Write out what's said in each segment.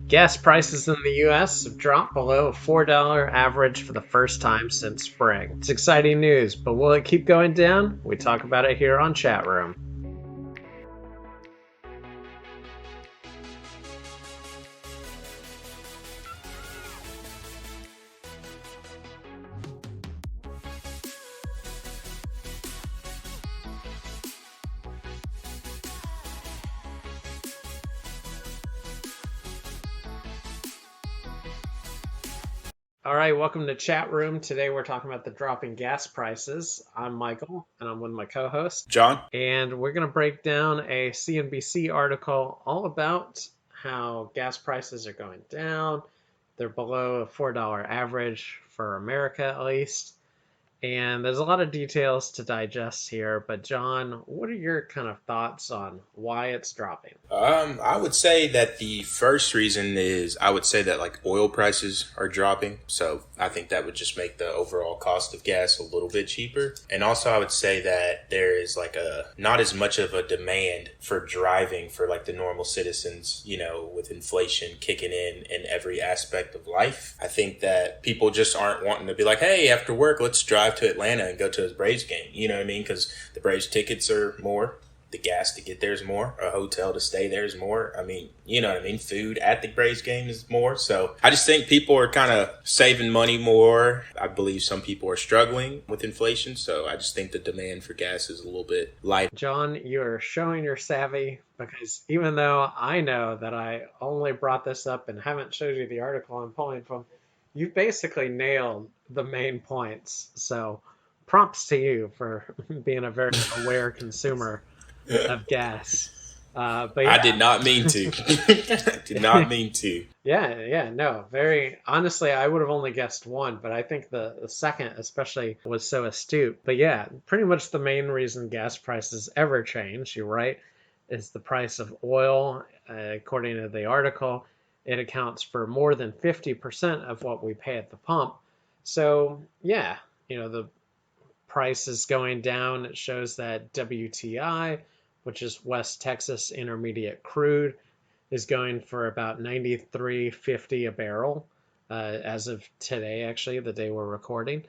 Gas prices in the US have dropped below a $4 average for the first time since spring. It's exciting news, but will it keep going down? We talk about it here on ChatRoom. All right, welcome to ChatRoom. Today we're talking about the dropping gas prices. I'm Michael, and I'm with my co-host, John? and we're going to break down a CNBC article all about how gas prices are going down. They're below a $4 average for America, at least. And there's a lot of details to digest here, but John, what are your kind of thoughts on why it's dropping? I would say that the first reason is I would say that like oil prices are dropping. So I think that would just make the overall cost of gas a little bit cheaper. And also I would say that there is like not as much of a demand for driving for like the normal citizens, with inflation kicking in every aspect of life. I think that people just aren't wanting to be like, hey, after work, let's drive to Atlanta and go to a Braves game. You know what I mean? Because the Braves tickets are more. The gas to get there is more. A hotel to stay there is more. I mean, you know what I mean? Food at the Braves game is more. So I just think people are kind of saving money more. I believe some people are struggling with inflation. So I just think the demand for gas is a little bit light. John, you're showing your savvy because even though I know that I only brought this up and haven't showed you the article I'm pulling from, you basically nailed the main points. So props to you for being a very aware consumer of gas. But I yeah, did not mean to. Did not mean to. yeah, no, very honestly, I would have only guessed one, but I think the second especially was so astute. But yeah, pretty much the main reason gas prices ever change, you're right, is the price of oil. According to the article, it accounts for more than 50% of what we pay at the pump. So yeah, the price is going down. It shows that WTI, which is West Texas Intermediate Crude, is going for about 93.50 a barrel as of today, actually, the day we're recording,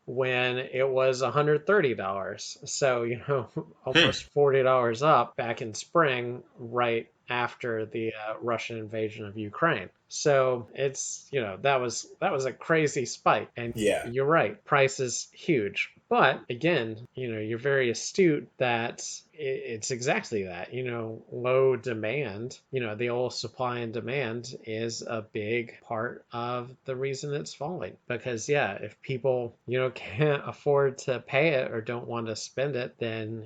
when it was $130. So, Hmm. almost $40 up back in spring, right after the Russian invasion of Ukraine. So it's that was a crazy spike, and Yeah. you're right, price is huge. But again, you're very astute that it's exactly that. Low demand, the old supply and demand is a big part of the reason it's falling. Because, yeah, if people, can't afford to pay it or don't want to spend it, then,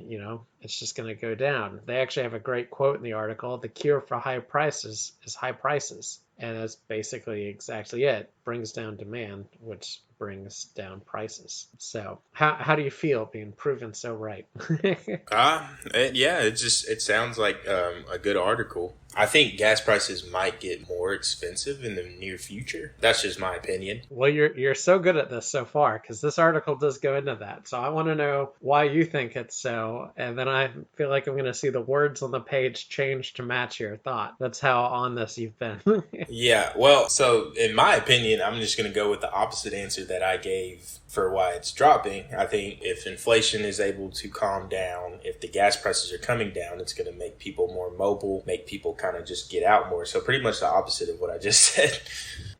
it's just going to go down. They actually have a great quote in the article: the cure for high prices is high prices. And that's basically exactly it. Brings down demand, which brings down prices. So, how do you feel being proven so right? Yeah, it sounds like a good article. I think gas prices might get more expensive in the near future. That's just my opinion. Well, you're so good at this so far because this article does go into that. So I want to know why you think it's so, and then I feel like I'm going to see the words on the page change to match your thought. That's how on this you've been. Yeah, well, so in my opinion, I'm just going to go with the opposite answer that I gave for why it's dropping. I think if inflation is able to calm down, if the gas prices are coming down, it's going to make people more mobile, make people kind of just get out more. So pretty much the opposite of what I just said.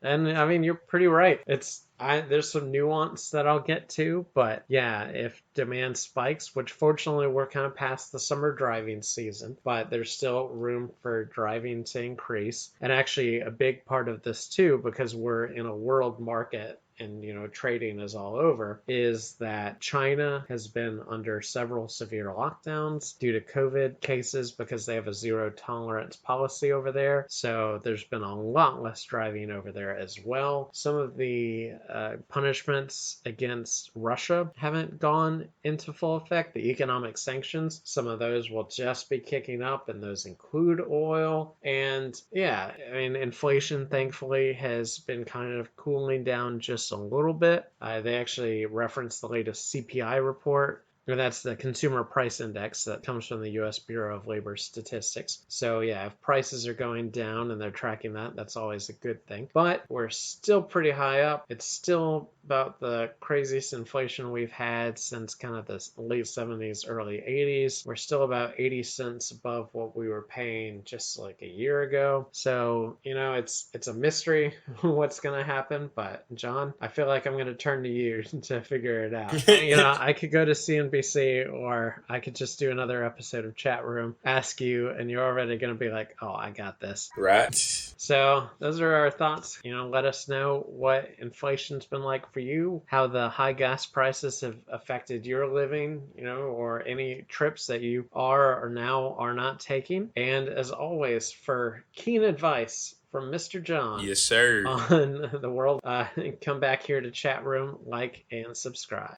And I mean, you're pretty right. There's some nuance that I'll get to, but yeah, if demand spikes, which fortunately we're kind of past the summer driving season, but there's still room for driving to increase. And actually, a big part of this too, because we're in a world market and trading is all over, is that China has been under several severe lockdowns due to COVID cases because they have a zero tolerance policy over there. So there's been a lot less driving over there as well. Some of the punishments against Russia haven't gone into full effect. The economic sanctions, some of those will just be kicking up, and those include oil. And yeah, I mean, inflation thankfully has been kind of cooling down just a little bit. They actually referenced the latest CPI report or that's the consumer price index that comes from the US Bureau of Labor Statistics. So yeah, if prices are going down and they're tracking that, that's always a good thing. But we're still pretty high up. It's still about the craziest inflation we've had since kind of the late 70s, early 80s. We're still about 80 cents above what we were paying just like a year ago. So, it's a mystery what's going to happen. But John, I feel like I'm going to turn to you to figure it out. I could go to CNBC or I could just do another episode of Chat Room, ask you, and you're already going to be like, oh, I got this. Right. So those are our thoughts. Let us know what inflation's been like for you, how the high gas prices have affected your living, or any trips that you are or now are not taking. And as always, for keen advice from Mr. John Yes, sir. on the world, come back here to Chat Room, like and subscribe.